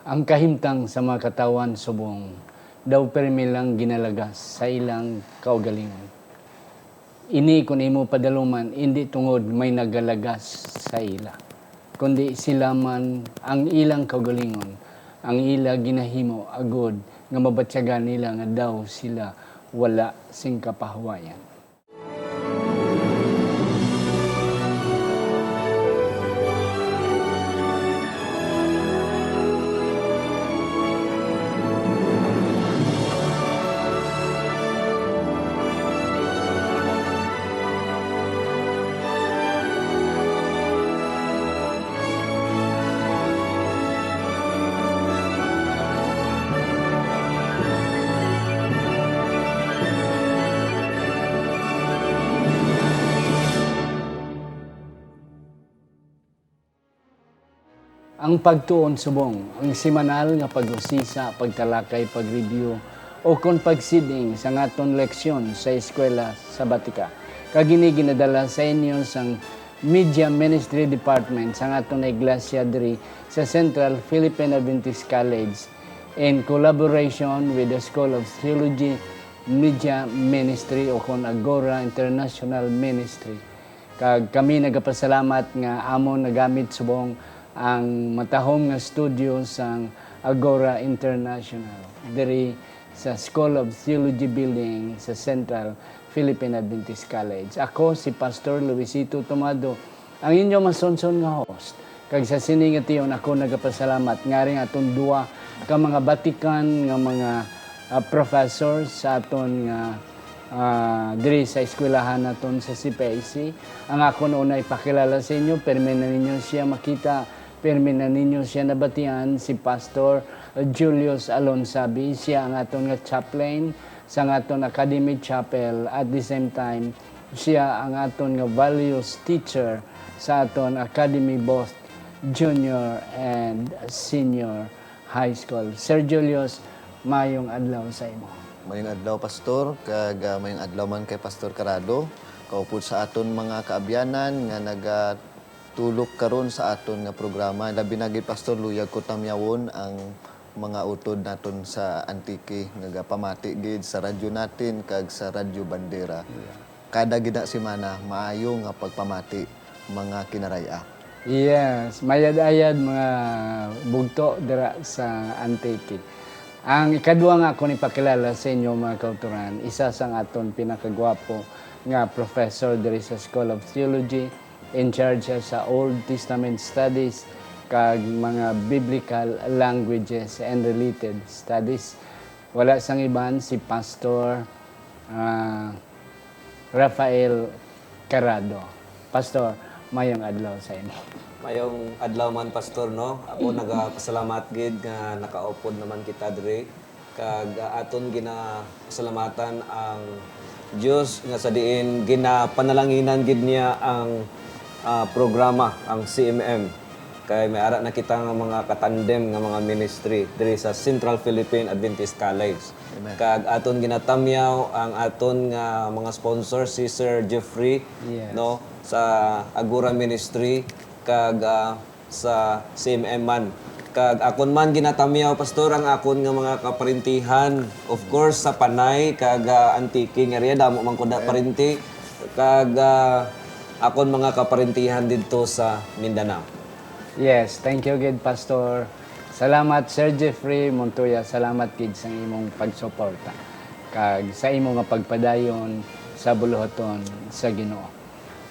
Ang kahimtang sa mga katawan subong, daw permilang ginalagas sa ilang kaugalingon. Ini kung imo padaluman, hindi tungod may nagalagas sa ila, kundi sila man ang ilang kaugalingon, ang ila ginahimo agod nga mabatyagan nila nga daw sila wala sing kapahuwayan. Ang pagtuon subong, ang simanal nga pag-usisa, pagtalakay, pag-review, o kon pagsiding sa ngaton leksyon sa eskwela sa Batika. Kagini ginadala sa inyo sang Media Ministry Department sa ngaton iglesia diri sa Central Philippine Adventist College in collaboration with the School of Theology Media Ministry o kon Agora International Ministry. Kag kami nagapasalamat nga amon nagamit subong ang matahom nga studio sang Agora International diri sa School of Theology Building sa Central Philippine Adventist College. Ako si Pastor Luisito Tomado, ang inyo masonson nga host. Kag sa sini nga tiyon ako nagapasalamat nga rin aton duwa ka mga batikan nga mga professors sa aton nga diri sa eskwelahan naton sa CPIC. Ang ako noon ay pakilala sa inyo, permi na ninyo siya makita. Permi na ninyo siya nabatian, si Pastor Julius Alonsabi. Siya ang aton nga chaplain sa aton Academy Chapel. At the same time, siya ang aton nga values teacher sa aton Academy both junior and senior high school. Sir Julius, mayong adlaw sa imo. Mayong adlaw, Pastor. Mayong adlaw man kay Pastor Carado. Kaupod sa aton mga kaabyanan nga tulok karon sa aton nga programa. Labi na gid Pastor luyag ko tamyawon ang mga utod naton sa Antique nga pamati gid sa radyo natin kag sa Radyo Bandera. Kada gid na semana maayo nga pagpamati mga kinaraya. Yes, mayad-ayad mga bugto dira sa Antique. Ang ikaduha nga ako ni pakilala sa inyo mga kauturan, isa sa aton pinakagwapo nga professor diri sa School of Theology, in charge sa Old Testament studies kag mga biblical languages and related studies. Wala sang iban si Pastor Rafael Carado. Pastor, mayong adlaw sa inyo. Mayong adlaw man, Pastor, no? Ako nagapasalamat gid nga nakaupod naman kita diri kag aton ginapasalamatan ang Dios nga sa diin ginapanalanginan gid niya ang programa, ang CMM. Kay may ara na kita nga mga katandem nga mga ministry diri sa Central Philippine Adventist College. Amen. Kag aton ginatamyaw ang aton nga mga sponsor si Sir Jeffrey, Yes. no, sa Agora Ministry kag sa CMM man. Kag akon man ginatamyaw, Pastor, ang akon nga mga kaparintihan, of course sa Panay kag Antique nga riya damo man ko da parinti kag akon mga kaparintihan dito sa Mindanao. Yes, thank you gid Pastor. Salamat Sir Jeffrey Montoya, salamat gid sa imong pagsuporta kag sa imong nga pagpadayon sa buluhaton sa Ginoo.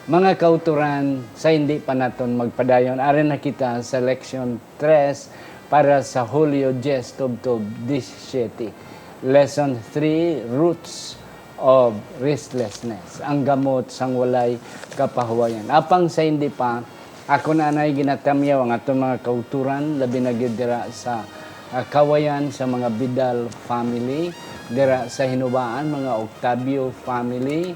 Mga kauturan, sa hindi pa naton magpadayon, ari na kita sa Leksyon 3 para sa Hulyo 10 Tubtob 17. Lesson 3, Roots of Restlessness. Ang gamot sang walay kapahuwayan. Apang sa hindi pa, ako na anay ginatamyaw ang atong mga kauturan, labi na gid dira sa kawayan sa mga Bidal family, dira sa Hinubaan, mga Octavio family,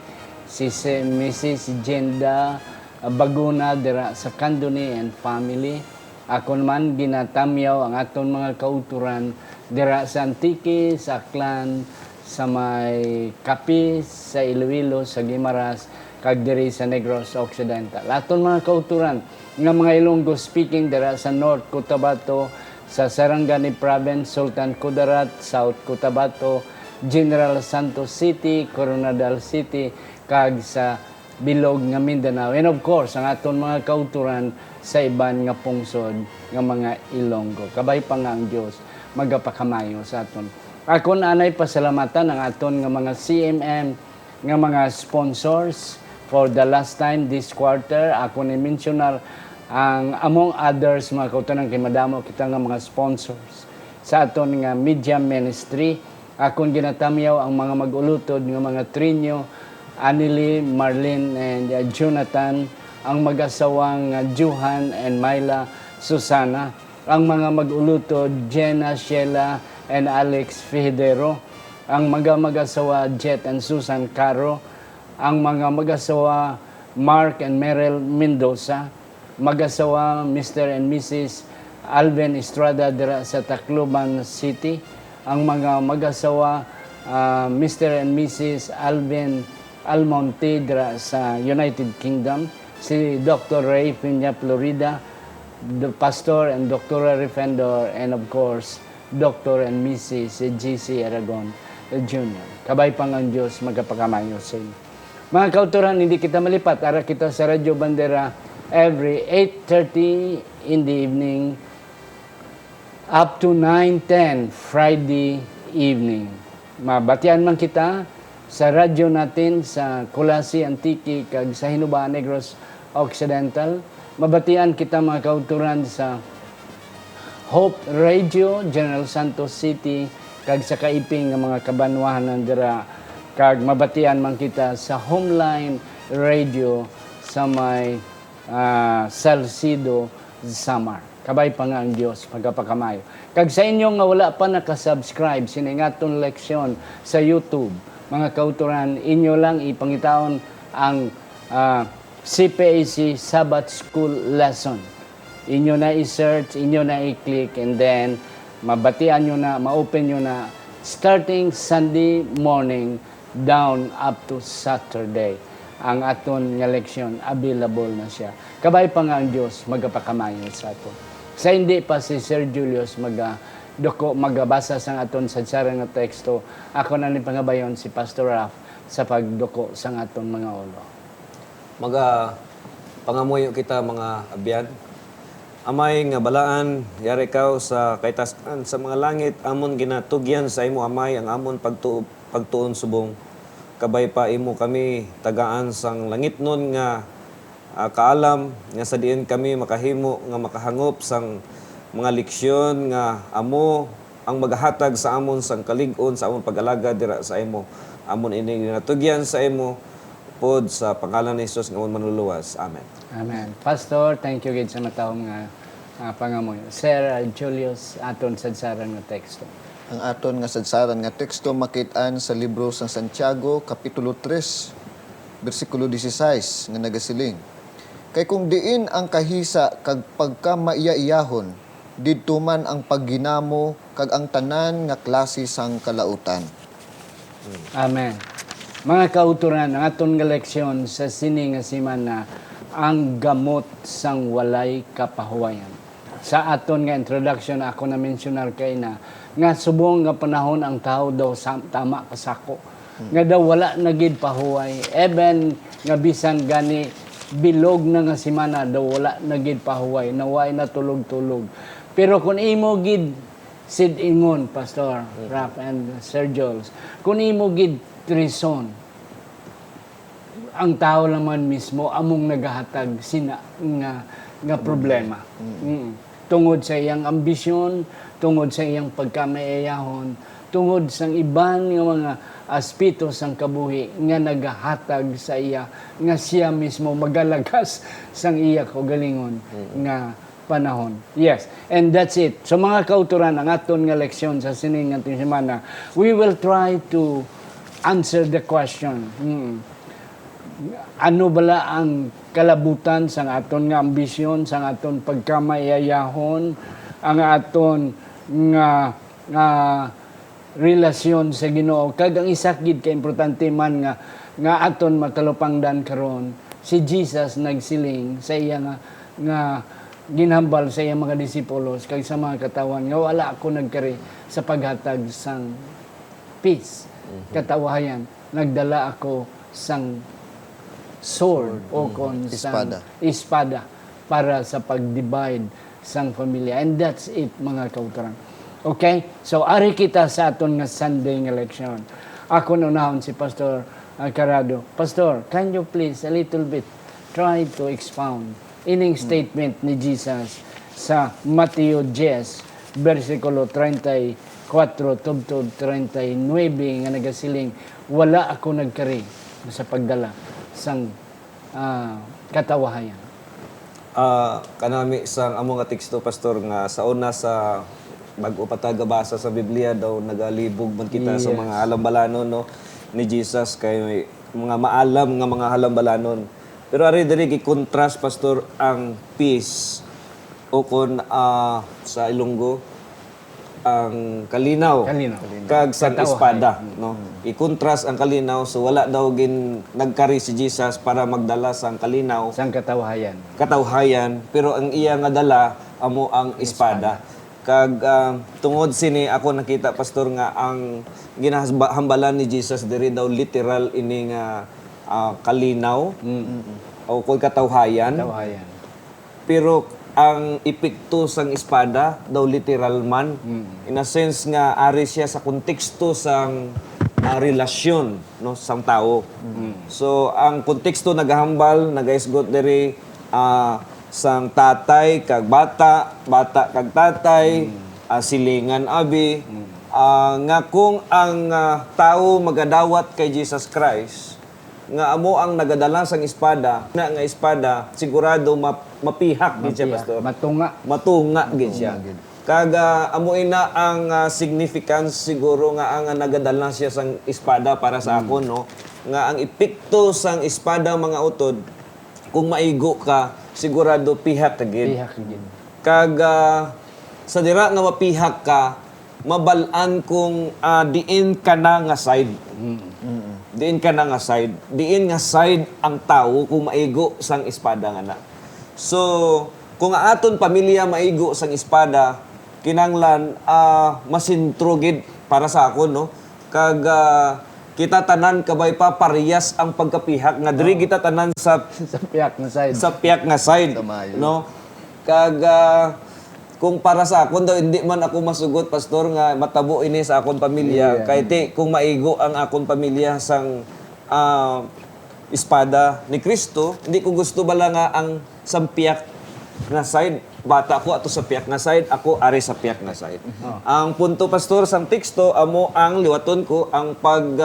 si Mrs. Jenda Baguna dira sa Candoni and family. Ako naman ginatamyaw ang aton mga kauturan dira sa Antique, sa Aklan, sa may Capiz, sa Iloilo, sa Guimaras, kag diri sa Negros Occidental. Aton mga kauturan nga mga Ilonggo speaking dira sa North Cotabato, sa Sarangani Province, Sultan Kudarat, South Cotabato, General Santos City, Coronadal City, kag sa Bilog nga Mindanao. And of course, ang aton mga kauturan sa iban nga pungsod nga mga Ilonggo. Kabay pa nga ang Dios magapakamayo sa aton. Ako anay pasalamatan ang aton nga mga CMM nga mga sponsors for the last time this quarter. Ako ni mentionar ang among others mga kauturan kay madamo kita nga mga sponsors sa aton nga media ministry. Akong ginatamyaw ang mga mag-ulutod nga mga Trinyo, Anili, Marlene, and Jonathan, ang mag-asawang Juhan and Myla Susana, ang mga mag-ulutod Jenna, Sheila, and Alex Fijidero, ang mga mag-asawa Jet and Susan Caro, ang mga mag-asawa Mark and Meryl Mendoza, mag-asawa Mr. and Mrs. Alvin Estrada dira sa Tacloban City, ang mga mag-asawa Mr. and Mrs. Alvin Almonte dira sa United Kingdom, si Dr. Ray Piña Florida, the pastor and doctoral defender, and of course, Dr. and Mrs. G.C. Aragon Jr. Kabay pang ang Diyos magkapakamayo sa inyo. Mga kauturan, hindi kita malipat. Ara kita sa Radyo Bandera every 8:30 in the evening up to 9:10 Friday evening. Mabatian man kita sa radyo natin sa Kulasi Antique kag sa Hinubaan Negros Occidental. Mabatian kita mga kauturan sa Hope Radio, General Santos City, kag sa kaiping nga mga kabanwahanan dira. Kag mabatian man kita sa Homeline Radio sa may Salcido, Samar. Kabay pa nga ang Diyos, pagkapakamayo. Kag sa inyo nga wala pa nakasubscribe, siningaton leksyon sa YouTube, mga kauturan, inyo lang ipangitaon ang CPAC Sabbath School Lesson. Inyo na i-search, inyo na i-click, and then mabatian nyo na, ma-open nyo na starting Sunday morning down up to Saturday. Ang aton nga leksyon, available na siya. Kabay pa nga ang Diyos, magapakamayo sa aton. Sa hindi pa si Sir Julius magabasa sa aton sa nga teksto, ako na ni pangabayon si Pastor Raf sa pagduko sa aton mga ulo. Pangamuyo kita mga abyan. Amay nga balaan, yari kaw sa kaitaskan sa mga langit, amon ginatugyan sa imo amay, ang amon pagtuon subong. Kabay pa imo kami tagaan sang langit nun nga kaalam nga sa diin kami makahimo nga makahangop sang mga leksyon nga amo ang maghatag sa amon sang kalig-on sa amon pag-alaga dira sa imo. Amon ini ginatugyan sa imo pod sa pangalan ni Jesus nga amon manluluwas. Amen. Amen. Pastor, thank you gid sa matawong nga pangamoy. Sir Julius, aton sadsaran nga teksto. Ang aton nga sadsaran nga teksto makit-an sa libro sa Santiago, Kapitulo 3, versikulo 16, nga nagasiling. Kay kung diin ang kahisa kag pagka maiya-iyahon, didto man ang pagginamo kag ang tanan nga klase sang kalautan. Amen. Mga kauturan, ang aton nga leksyon sa sini nga simana ang gamot sang walay kapahuwayan. Sa aton nga introduction, ako na mentionar kay na nga subong nga panahon ang tao daw tama kasako. Nga daw wala na gid pahuway. Even nga bisan gani bilog na nga simana daw wala na gid pahuway. Naway na tulog-tulog. Pero kung imo gid sid ingon, Pastor Rap and Sir Jules, kung imo gid trison, ang tao naman mismo among nagahatag sina nga problema. Tungod sa iyang ambisyon, tungod sa iyang pagkamayayahon, tungod sa iban nga mga aspeto sang kabuhi nga nagahatag sa iya, nga siya mismo magalagas sang iya kaugalingon nga panahon. Yes, and that's it. So mga kauturan, ang aton nga leksyon sa sining nga semana, we will try to answer the question. Ano bala ang kalabutan sang aton nga ambisyon, sang aton pagkamayayahon, ang aton nga relasyon sa Ginoo. Kag ang isakgid ka importante man nga aton matalupangdan karon, si Jesus nagsiling sa iya nga ginhambal sa iyang mga disipulos kag sa mga katawan nga wala ako nagkari sa paghatag sang peace, katawayan. Nagdala ako sang sword o kon sang espada para sa pag-divide sang pamilya. And that's it, mga kauturan. Okay? So, ari kita sa aton nga Sunday nga election. Ako nunahon si Pastor Carado. Pastor, can you please a little bit try to expound ining statement ni Jesus sa Mateo 10, versikulo 34, tubtub 39, nga nagasiling, wala ako nagkari sa pagdala sang katawahayan. Kanami sang amo nga teksto pastor nga sa una sa bag-o patagabasa sa Biblia daw nagalibog man kita sa mga halambalanon no ni Jesus kay mga maalam nga mga halambalanon. Pero ari diri gi-contrast pastor ang peace o kon sa Ilonggo ang kalinaw, kag sang espada no i-contrast ang kalinaw so wala daw gin nagkari si Jesus para magdala sang kalinaw Sang katawhayan pero ang iya nga dala amo ang espada kag tungod sini ako nakita pastor nga ang ginahambalan ni Jesus diri daw literal ini nga kalinaw o kung katawhayan pero ang epekto sang espada daw literal man in a sense nga ari siya sa konteksto sang relasyon no sang tao. So ang konteksto nagahambal nagaisgot diri sang tatay kag bata, bata kag tatay, silingan abi nga kung ang tao magadawat kay Jesus Christ nga amo ang nagadala sang espada na nga espada sigurado mapihak gid siya pastor matunga gid siya kaga amo ina ang significance siguro nga ang nagadala siya sang espada para sa akon no nga ang epekto sang espada mga utod kung maigo ka sigurado pihak gid kaga sa dira nga mapihak ka mabalaan kung diin ka na nga side diin ka na nga side. Diin nga side ang tao kung maigo sang espada nga na. So, kung aton pamilya maigo sang espada, kinanglan masintrugid para sa ako, no? Kag kita tanan kabay pa parehas ang pagkapihak nga diri kita tanan sa piyak na side. Sa piyak nga side, no? Kag kung para sa akon daw hindi man ako masugot pastor nga matabo ini sa akon pamilya kay ti kung maigo ang akon pamilya sang espada ni Kristo hindi ko gusto bala nga ang sampiak nga side bata ko ato sa piyak nga side ako ari sa piyak nga side. Ang punto pastor sang teksto amo ang liwaton ko ang pag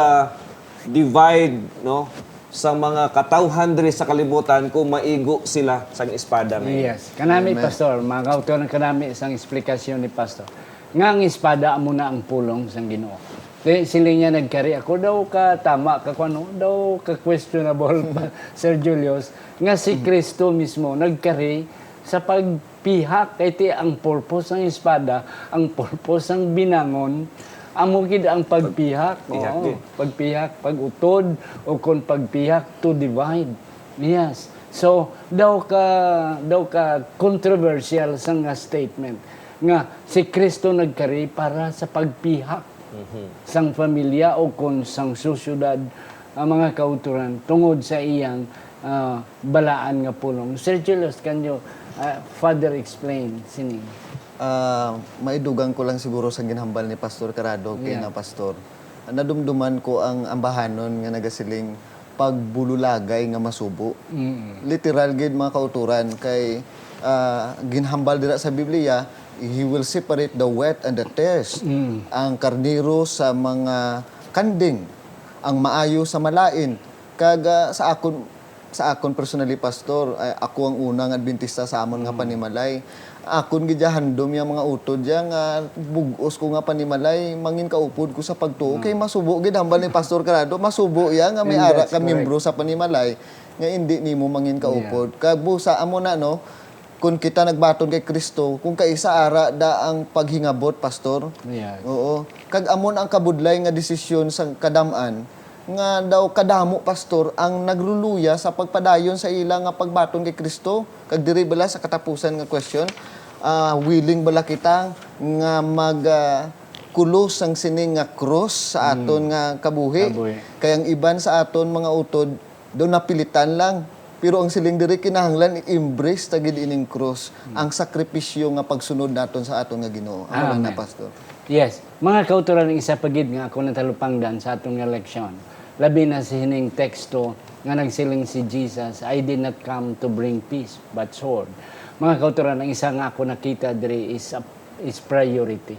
divide no sa mga katawhan diri sa kalibutan kung maigo sila sang espada ngayon. Yes. Kanami, Pastor, mga kauturan kanami isang explikasyon ni Pastor. Nga ang espada amo na ang pulong sang Ginoo. Sila niya nagkari ako daw ka tama ka kuno daw ka questionable Sir Julius nga si Kristo mismo nagkari sa pagpihak kay ti ang purpose ng espada, ang purpose ng binangon amo gid ang pagpihak, pagpihak, pagutod o kon pagpihak to divide. Yes. So daw ka controversial sang nga statement nga si Kristo nagkari para sa pagpihak sang pamilya o kon sang susyudad ang mga kauturan tungod sa iyang balaan nga pulong. Sir Julius, can you further explain sining? Maidugang ko lang siguro sa ginhambal ni Pastor Carado kay na pastor. Nadumduman ko ang ambahanon nga nagasiling pagbululagay nga masubo. Literal gid mga kauturan kay ginhambal dira sa Biblia, he will separate the wheat and the tares. Ang karniro sa mga kanding, ang maayo sa malain. Kaga sa akon personally pastor, ako ang unang adventista sa amon nga panimalay. Akon gijahandom yang mga utod yang bugos ko nga panimalay mangin kaupod ko sa pagtuo kay masubo gid hambal ni Pastor Carado masubo ya nga may ara ka membro sa panimalay nga hindi nimo mangin kaupod kag busa amo na no kung kita nagbaton kay Kristo kung kaisa ara da ang paghingabot pastor oo kag amon ang kabudlay nga desisyon sa kadam-an nga daw kadamo pastor ang nagluluya sa pagpadayon sa ila nga pagbaton kay Kristo. Kag diri bala sa katapusan nga question, willing bala kita nga mag kulos ang sining nga cross sa aton nga kabuhi. Kaya ang iban sa aton mga utod do napilitan lang. Pero ang siling diri kinahanglan i-embrace tagid ining cross, ang sakripisyo nga pagsunod naton sa aton nga Ginoo. Ano lang na pastor? Yes. Mga kauturan ng isa pagid nga ako natalupangdan sa atong nga leksyon. Labi na sa hining teksto nga nagsiling si Jesus, I did not come to bring peace, but sword. Mga kauturan, ang isa nga ako nakita diri is priority.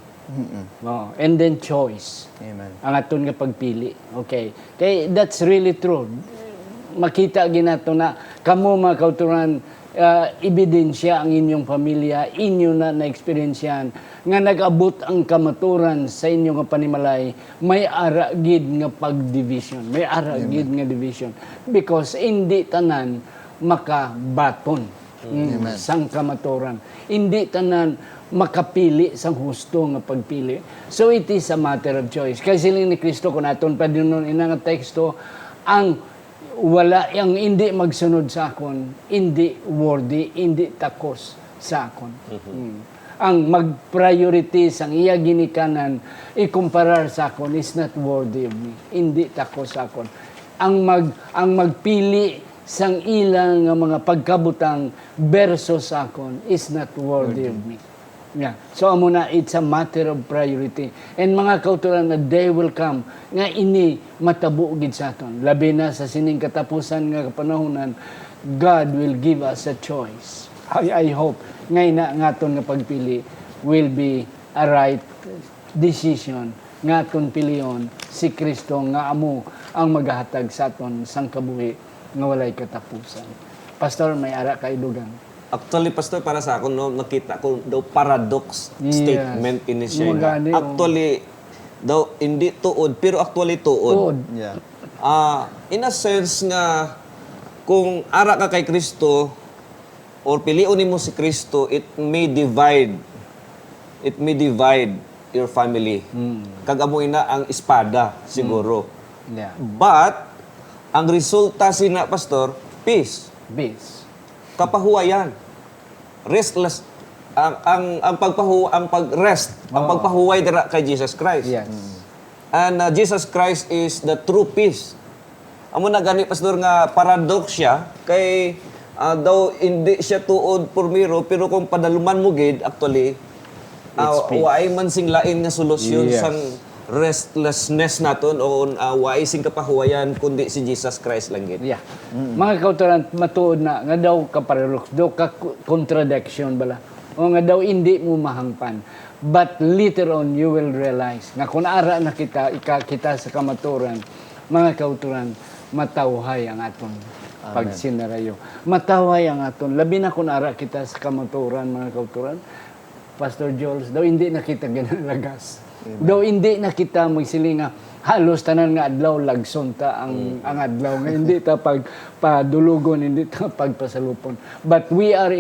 No. And then choice. Amen. Ang aton nga pagpili. Okay. Kay that's really true. Makita ginato na kamo mga kauturan, ebidensya ang inyong pamilya, inyo na na-experiensyan nga nag-abot ang kamaturan sa inyong nga panimalay, may ara gid nga pag-division, may ara gid nga division, because hindi tanan makabaton sang kamaturan, hindi tanan makapili sang husto nga pagpili. So it is a matter of choice. Kaya siling ni Kristo kung aton pa din nun inang teksto, ang wala yang hindi magsunod sa akon, hindi worthy, hindi takos sa akon. Ang mag-priority sang iya ginikanan, ikumparar sa akon is not worthy of me. Hindi takos sa akon. Ang magpili sang ilang nga mga pagkabutang versus sa akon is not worthy of me. Yeah. So amo na, it's a matter of priority. And mga kautulan na day will come nga ini matabo gid sa aton. Labi na sa sining katapusan nga kapanahonan, God will give us a choice. I hope ngay na nga aton nga pagpili will be a right decision nga aton piliyon si Kristo nga amo ang maghatag sa aton sang kabuhi nga walay katapusan. Pastor, may ara kay dugang. Actually, pastor, para sa akin, no, nakita ko daw paradox statement ini siya. Magani, Actually, daw hindi tuod, pero actually tuod. Yeah. In a sense nga, kung ara ka kay Kristo, or piliun mo si Kristo, it may divide your family. Kagamoy na ang espada, siguro. Yeah. But, ang resulta sina, pastor, peace. Peace. Kapahuwayan. Restless ang pag-rest, ang pagpahuway dira kay Jesus Christ. Yes. And Jesus Christ is the true peace. Amo na gani pastor nga paradox siya kay daw hindi siya tuod pormiro pero kung padaluman mo gid actually waay man sing lain nga solusyon Yes. sang restlessness naton o waay sing kapahuwayan kundi si Jesus Christ lang gid. Yeah. Mga kautulan, matuod na, nga daw ka-paradox, daw ka-contradiction bala. O nga daw hindi mo mahangpan. But later on, you will realize na kung ara na kita sa kamaturan, mga kautulan, matawhay ang aton pagsinarayo. Matawhay ang aton. Labi na kung ara kita sa kamaturan, mga kautulan, Pastor Jules, daw hindi na kita ginalagas. Daw hindi na kita magsilinga halos tanan nga adlaw lagsonta ang adlaw nga hindi ta pagpadulugon, hindi ta pagpasalupon. But we are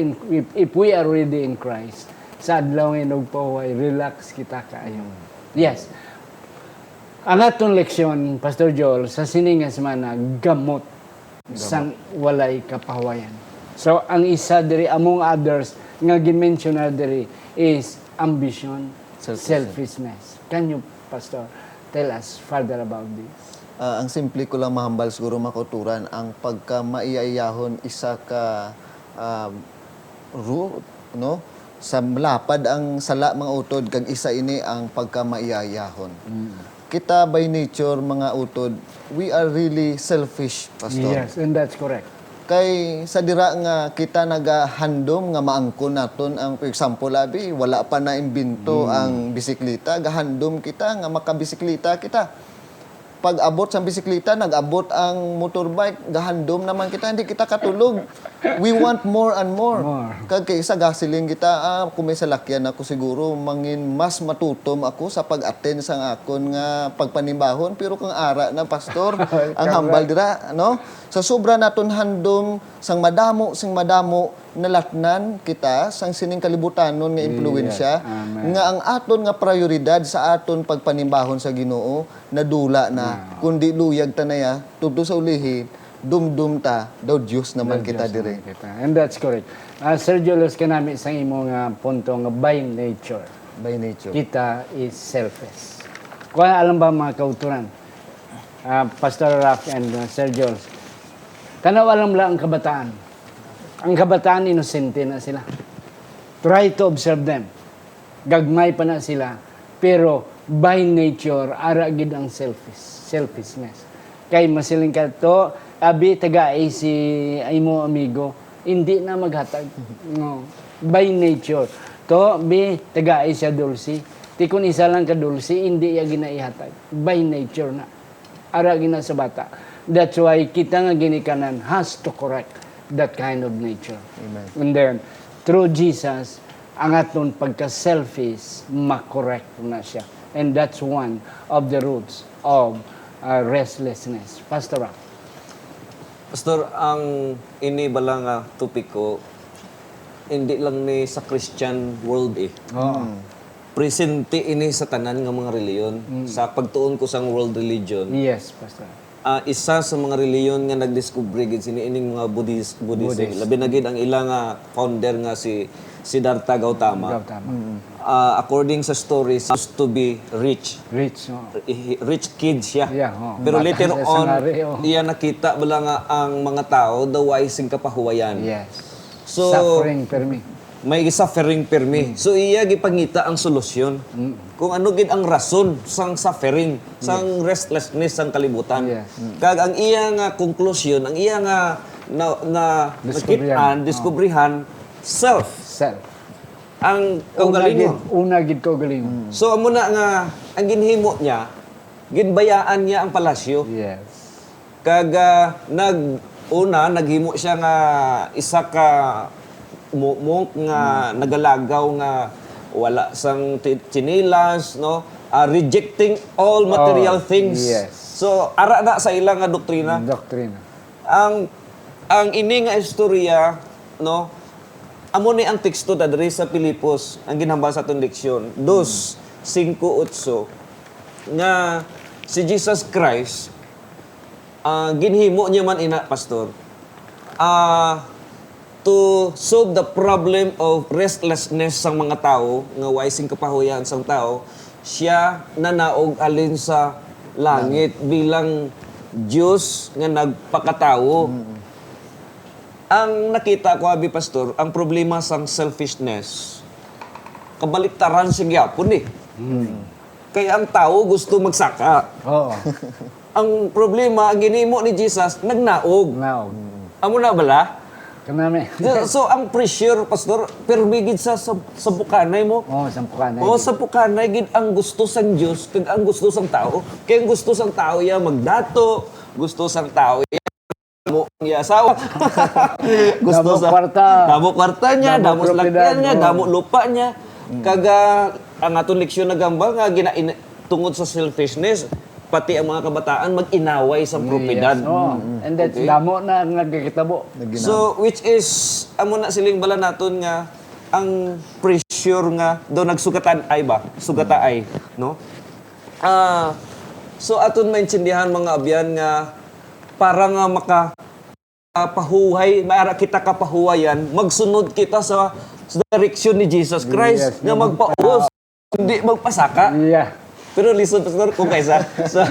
if we are already in Christ, sa adlaw nga nagpahuway, relax kita kaayo. Yes. Ang atong leksyon, Pastor Joel, sa sininga semana, gamot sang walay kapahuwayan. So ang isa diri among others nga gi-mention na diri is ambition, selfishness. Can you, Pastor, tell us further about this? Ang simple ko lang mahambal siguro makuturan, ang pagka maiayahon isa ka root, no? Sa lapad ang sala mga utod, kag isa ini ang pagka maiayahon. Kita by nature mga utod, we are really selfish, Pastor. Yes, and that's correct. Kay sa dira nga kita nagahandom nga maangkon naton ang for example abi wala pa na imbento ang bisikleta, gahandom kita nga makabisikleta kita. Pag abot sa bisikleta, nag-abot ang motorbike, gahandom naman kita, hindi kita katulog. we want more and more. More. Kag kay isa gasiling kita, kung may salakyan ako siguro, mangin mas matutom ako sa pag-attend sa akon nga pagpanimbahon. Pero kung ara na, pastor, ang hambal dira, no? Sa sobra naton handom, sang madamo, nalatnan kita, sang sining kalibutanon nga impluensya, Amen. nga ang aton nga prioridad sa aton pagpanimbahon sa Ginoo, nadula na. Kundi luyag ta na ya, tudto sa ulihin, dumdum ta, daw Diyos naman kita dire. And that's correct. Sir Julius, kanami sa imo nga punto nga by nature, By nature. kita is selfish. Kung alam ba mga kauturan, Pastor Raf and Sir Jules, tanaw alam lang ang kabataan. Ang kabataan, inosente na sila. Try to observe them. Gagmay pa na sila. Pero by nature, ara gid ang selfishness. Kay masiling ka to, abi taga-ay si imo amigo, hindi na maghatag. No. By nature. To, bi taga-ay siya dulsi. Ti kun isa lang ka dulsi, hindi ya ginaihatag. By nature na. Ara gina sa bata. That's why kita nga ginikanan has to correct that kind of nature. Amen. And then, through Jesus, ang aton pagka-selfish, makorek na siya. And that's one of the roots of restlessness. Pastor Rock. Pastor, ang ini bala nga topic ko, hindi lang ni sa Christian world Presente ini sa tanan nga mga reliyon. Sa pagtuon ko sang world religion, Yes, Pastor. isa sa mga reliyon nga nagdiscover gid sini ining mga Buddhism. Labi na gid ang ilang nga founder nga si Siddhartha Gautama. Gautama. According sa stories, used to be rich. Rich, no? Rich kid siya. Yeah, oh. Pero Bata later sa on, sangari, oh. iya nakita bala nga ang mga tao daw sing kapahuwayan. Yes. So, Suffering per me. may suffering permi. So iya gipangita ang solusyon. Kung ano gid ang rason sang suffering, sang restlessness sang kalibutan. Yes. Kag ang iya nga conclusion, ang iya nga Diskubrihan. diskubrihan self. Self. Ang kaugalingon. Una gid kaugalingon. So amo na nga ang ginhimo niya, ginbayaan niya ang palasyo. Yes. Kag naghimo siya nga isa ka monk nga nagalagaw nga wala sang chinilas, no? Rejecting all material things. yes. So ara na sa ilang nga doktrina. Doktrina. Ang ini nga istorya, no? Amo ni ang teksto ta diri sa Pilipos, ang ginhambal sa atong leksyon, 2:5-8 nga si Jesus Christ ginhimo niya man ina, pastor. To solve the problem of restlessness sang mga tao, nga waising kapahuyan sang tao, siya nanaog alin sa langit bilang Diyos nga nagpakatao. Ang nakita ko, abi pastor, ang problema sang selfishness, kabaliktaran siya gyapon Kaya ang tao gusto magsaka. Oo. Ang problema, ang ginimo ni Jesus, nagnaog. Now, Amo na bala? kanami. So, ang pressure, pastor, permigid sa bukanay mo. Sampukan. O sa bukanay, gid ang gusto sang Diyos, kag ang gusto sang tao. Kaya ang gusto sang tao ya magdato, gusto sang tao ya mo ya asawa. Damo kwarta. Damo kwarta niya, Damo damo salakyan niya, propiedad, damo lupa niya. Kaga ang atong leksyon na gambal nga tungod sa selfishness, pati ang mga kabataan mag-inaway sa propiedad. Yes. Oh. And that's damo na ang nagkikitabo. So, which is, amo na siling bala naton nga, ang pressure nga, daw nagsugatan ay ba? Sugata ay, no? So, aton maintindihan mga abyan nga, para nga pahuhay, maara kita kapahuwayan, magsunod kita sa direksyon ni Jesus Christ, Yes, nga magpaus, hindi magpasaka. Yeah. Pero listen, pastor, kung kaysa. So,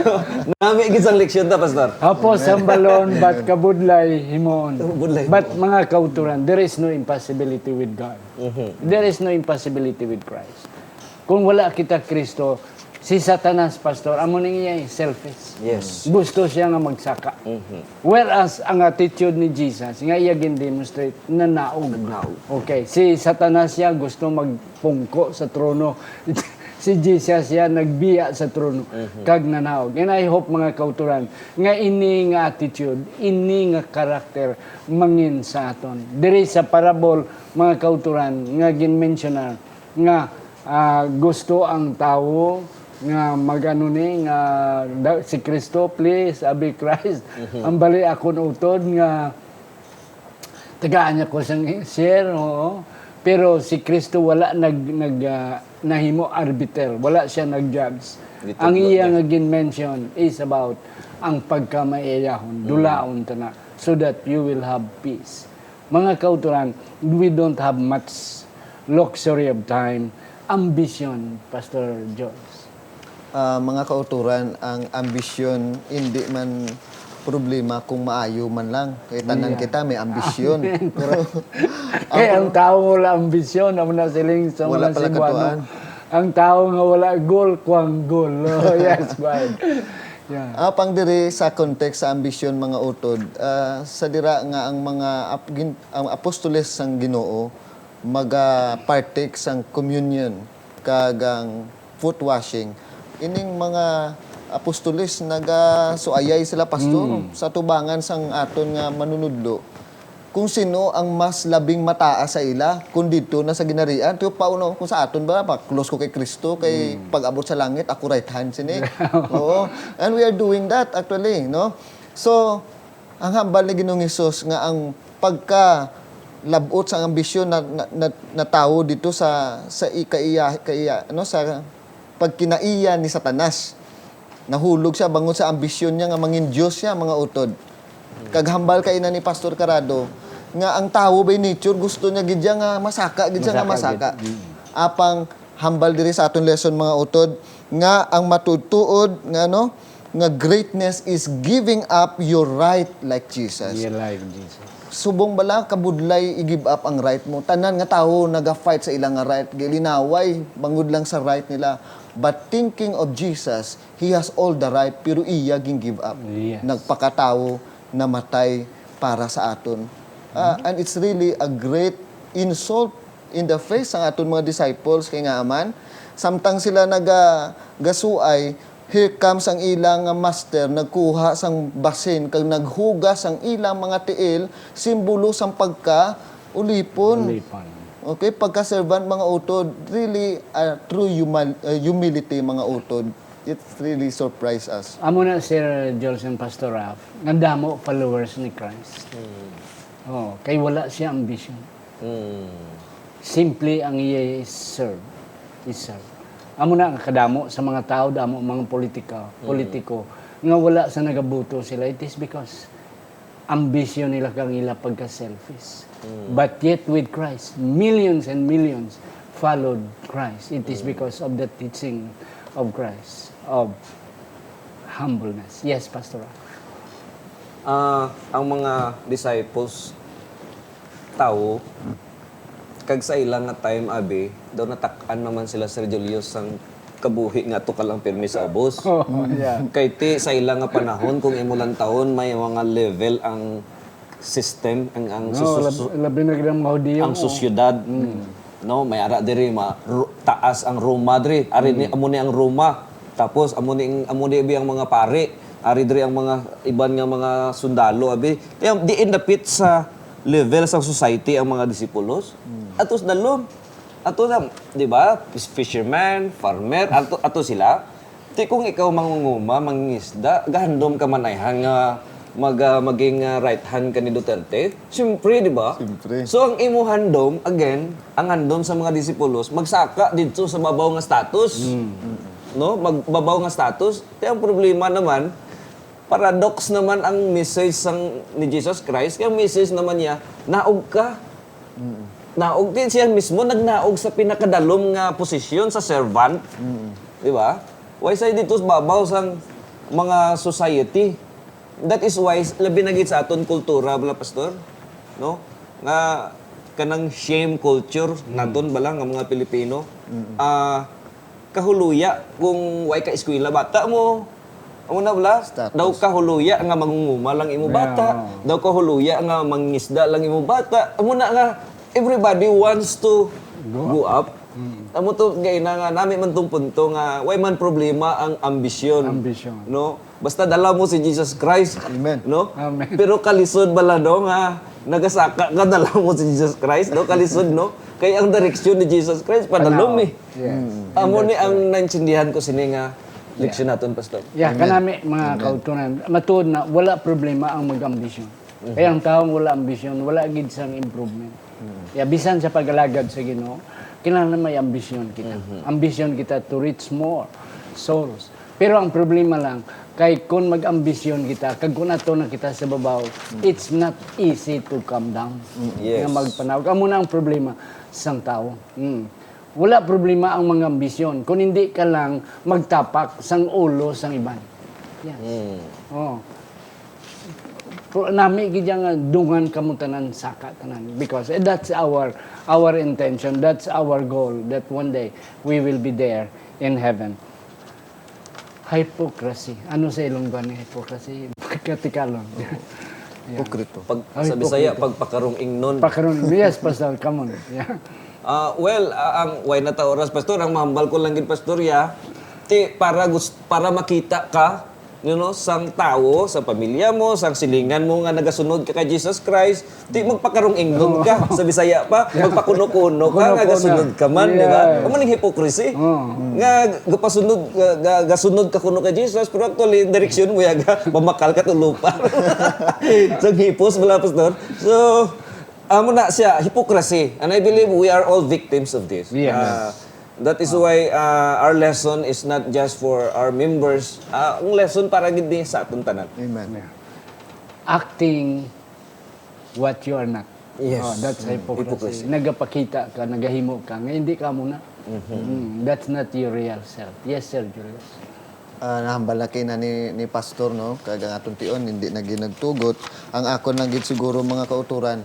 nami gisang leksyon ta, pastor. Hapos ang balon, but kabudlay himon. Kabudlay But mga kauturan, there is no impossibility with God. Mhm. There is no impossibility with Christ. Kung wala kita Kristo, si Satanas, pastor, amo ning iya selfish. Yes. Gusto siya nga magsaka. Whereas ang attitude ni Jesus, nga iya gin-demonstrate na naog. Okay, si Satanas siya gusto magpungko sa trono. si Jesus siya nagbiya sa trono kag nanawag. And I hope mga kauturan nga ini nga attitude, ini nga karakter mangin sa aton. Diri sa parable mga kauturan nga ginmensionar nga gusto ang tao nga magano ni nga si Kristo please abi Christ ang bali akon utod nga tagaan niya ko siyang share, oo. Pero si Kristo wala nahimo arbiter, wala siya nag-judge. Ang iya nga gin-mention is about ang pagkamaiyahon, dulaon ta so that you will have peace. Mga kauturan, we don't have much luxury of time, ambition, Pastor Jones. Mga kauturan, ang ambisyon hindi man problema kung maayo man lang. Kaya tanan kita may ambisyon. Pero Kaya ang tao wala ambisyon, amo na siling sa Wala mga pala Cebuano. katuan. Ang tao nga wala goal, kuang goal. Oh, yes, right. Yeah. Pang diri sa context sa ambisyon mga utod, sa dira nga ang mga ang apostoles sang Ginoo partake sang communion kag ang foot washing. Ining mga apostoles suayay sila pastor sa tubangan sang aton nga manunudlo. Kung sino ang mas labing mataas sa ila, kung dito na sa ginarian, tiyo pauno kung sa aton ba close ko kay Kristo kay pag-abot sa langit ako right hand sini. Oo. And we are doing that actually, no? So, ang hambal ni Ginoong Hesus nga ang pagka labot sa ambisyon na tao dito sa pagkinaiya ni Satanas. Nahulog siya bangon sa ambisyon niya nga mangin Diyos siya mga utod. Kaghambal kay na ni Pastor Carado nga ang tao by nature gusto niya gid nga masaka Apang hambal diri sa aton lesson mga utod nga ang matutuod nga nga greatness is giving up your right like Jesus. Yeah, like Jesus. Subong bala kabudlay i-give up ang right mo. Tanan nga tawo naga-fight sa ilang nga right. Gilinaway bangod lang sa right nila. But thinking of Jesus, He has all the right, pero iya ging give up. Yes. Nagpakatao, namatay para sa aton. And it's really a great insult in the face ng aton mga disciples kay nga aman. Samtang sila gasuay, here comes ang ilang master, nagkuha sang basin, kag naghugas ang ilang mga tiil, simbolo sang pagka-ulipon. Okay, pagka-servant mga utod, really true humility mga utod. It really surprised us. Amo na Sir Jules and Pastor Raf, nandamo followers ni Christ. Oh, kay wala siya ambition. Simply ang iya is serve. Amo na kadamo sa mga tao, damo mga politiko nga wala sa nagabuto sila. It is because ambition nila kang ila pagka-selfish. But yet with Christ, millions and millions followed Christ. It is because of the teaching of Christ, of humbleness. Yes, Pastor. Ang mga disciples, tao, kag sa ilang nga time abi, daw natak-an naman sila Sir Julius sang kabuhi nga to kalang pirmi sa ubos. Yeah. Kay ti sa ilang nga panahon kung imo lang taon may mga level ang system ang labi na gidang mga Hudiyo. ang sosyedad. No, may ara diri taas ang Roma diri. Ari ni amo ni ang Roma. Tapos amo ni abi ang mga pare. Ari diri ang mga iban nga mga sundalo abi. Kaya di indapit sa level sa society ang mga disipulos. Atos dalom. Ato na, di ba? Fisherman, farmer, ato sila. Ti kung ikaw mangunguma, mangingisda, gahandom ka manayhan nga maging right hand ka ni Duterte. Siyempre, di ba? Siyempre. So ang imo handom, again, ang handom sa mga disipulos, magsaka dito sa babaw nga status. No? Magbabaw nga status. Kaya ang problema naman, paradox naman ang message ni Jesus Christ. Kaya ang message naman niya, naog ka. Naog din siya mismo, nagnaog sa pinakadalom nga posisyon sa servant. Di ba? Why say dito babaw sang mga society? That is why, labi na gid sa aton kultura, bala pastor. No? Nga, kanang shame culture, naton bala nga mga Pilipino. Kahuluya, kung way ka eskwela, bata mo, na bala, Status. daw kahuluya nga mangunguma lang imo bata, daw kahuluya nga mangisda lang imo bata. Amo na nga everybody wants to go up. Amo to gay na nga nami man tong punto nga way man problema ang ambisyon. Ambisyon. No? Basta dala mo si Jesus Christ. Amen. No? Amen. Pero kalisod bala no nga nagasaka ka dala mo si Jesus Christ, no? Kalisod no? Kay ang direksyon ni Jesus Christ padalom eh. Yes. Amo ni ang naintindihan ko sini nga leksyon naton pastor. Yeah, kanami mga kautunan, matuod na wala problema ang mag-ambisyon. Kaya ang taong wala ambisyon, wala gid sang improvement. Yeah, bisan sa pag-alagad sa Ginoo, kailangan may ambisyon kita. Ambisyon kita to reach more souls. Pero ang problema lang, kay kung mag-ambisyon kita, kag kung ato na kita sa babaw, it's not easy to come down. Yes. Nga magpanawag. Amo na ang problema sang tao. Wala problema ang mga ambisyon kung hindi ka lang magtapak sang ulo sang iban. Yes. Oh. Nami gid nga dungan kamo tanan saka tanan because that's our intention, that's our goal that one day we will be there in heaven. Hypocrisy. Ano sa Ilonggo ni hypocrisy? Katikalon. Hipokrito. Pag sa Bisaya pagpakarong ingnon. Pakaron, yes, pastor, come on. Yeah. Ang way na ta oras pastor, ang mahambal ko lang gid pastorya, para makita ka sang tao, sa pamilya mo, sang silingan mo nga nagasunod ka kay Jesus Christ, magpakarong ingnon ka sa Bisaya pa, magpakuno-kuno ka, nga gasunod ka man, di ba? Amo ning hypocrisy. Nga gapasunod gasunod ka kuno kay Jesus, pero actually direksyon mo yaga mamakal ka tulupa. Sang hipos wala pastor. So amo na siya hypocrisy, and I believe we are all victims of this. Yes. That is why our lesson is not just for our members. Ang lesson para gid ni sa aton tanan. Amen. Acting what you are not. Yes. Oh, that's hypocrisy. Nagapakita ka, nagahimo ka, nga hindi ka muna. That's not your real self. Yes, Sir Julius. Nahambal na kay na ni pastor no kag ang atong tion hindi na ginagtugot ang akon lang gid siguro mga kauturan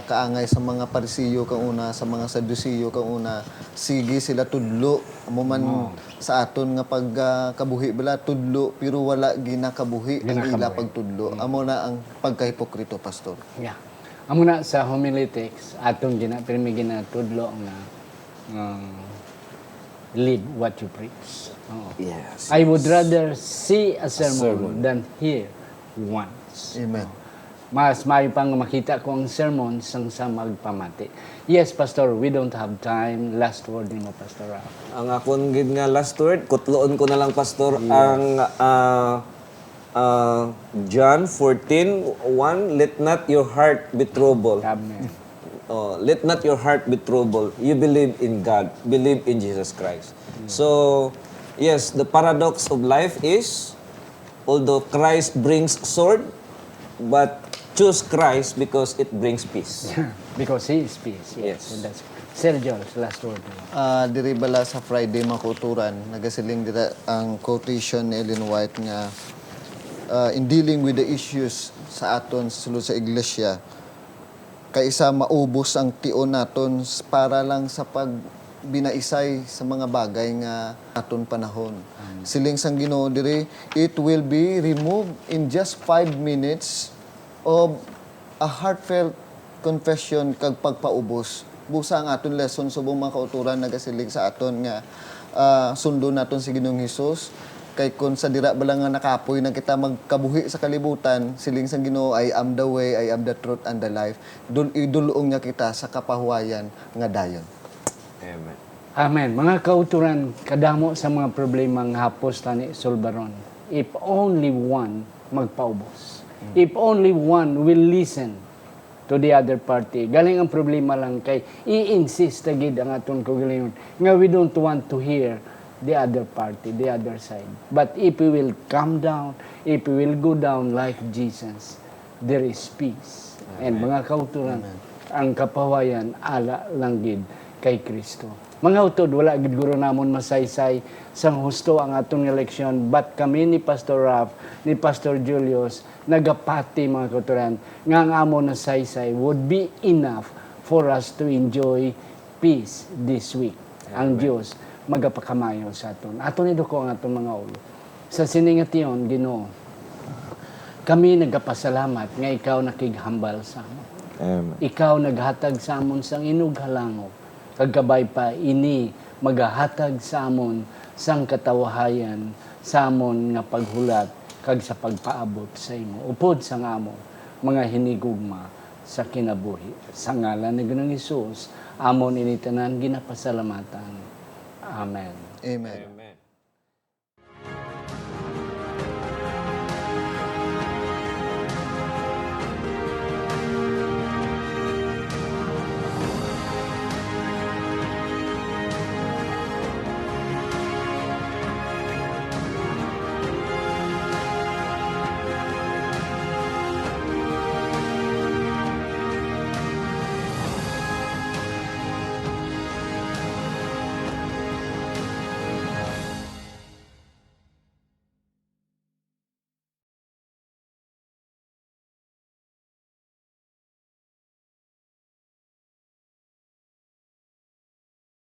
kaangay sa mga parisiyo kang una sa mga sadusiyo kang una sige sila tudlo amo man sa aton nga pagkabuhi bala tudlo pero wala ginakabuhi ang ila pagtudlo amo na ang pagkahipokrito pastor. Yeah. Amo na sa homiletics atong ginatudlo nga live what you preach. Oh. Yes. I would rather see a sermon than hear once. Amen. Mas maayo pang makita ko ang sermon sang sa magpamati. Yes, Pastor, we don't have time. Last word ni mo, Pastor Ralph. Ang akon gid nga last word, kutloon ko na lang pastor ang John 14:1, let not your heart be troubled. Amen. Let not your heart be troubled. You believe in God, believe in Jesus Christ. So, yes, the paradox of life is, although Christ brings sword, but choose Christ because it brings peace. Because He is peace. Yes. And that's Sir George, last word. Diri bala sa Friday makuturan nagasiling dira ang quotation ni Ellen White nga in dealing with the issues sa aton sulod sa iglesia kaisa maubos ang tion naton para lang sa pagbinaisay sa mga bagay nga aton panahon. Siling sang Ginoo diri, it will be removed in just 5 minutes of a heartfelt confession kag pagpaubos. Busa ang aton lesson subong mga kauturan nagasiling sa aton nga sundo naton si Ginoong Hesus. Kay kun sa dira bala nga nakapoy na kita magkabuhi sa kalibutan, siling sang Ginoo, I am the way, I am the truth and the life. Idulong niya kita sa kapahuwayan nga dayon. Amen. Amen. Mga kauturan, kadamo sa mga problema nga hapos tani sulbaron. If only one magpaubos. If only one will listen to the other party. Galing ang problema lang kay i-insist agid ang aton kaugalingon nga we don't want to hear the other party, the other side. But if we will come down, if we will go down like Jesus, there is peace. And mga kauturan, ang kapawayan ala lang gid kay Kristo. Mga utod, wala gid guro namon masaysay sang husto ang atong eleksyon, but kami ni Pastor Ralph, ni Pastor Julius, nagapati mga kauturan, nga ang amon na saysay would be enough for us to enjoy peace this week. Ang Diyos magapakamayo sa aton. Aton iduko ang aton mga ulo. Sa siningation, Ginoo, kami nagapasalamat nga ikaw nakighambal sa amon. Amen. Ikaw naghatag sa amon sang inughalangog Kagkabay pa ini magahatag sa amon sang katawahayan sa amon nga paghulat kag sa pagpaabot sa imo. Upod sang amon mga hinigugma sa kinabuhi. Sa ngalan ni Ginoong Hesus, amon ini tanan ginapasalamatan. Amen. Amen.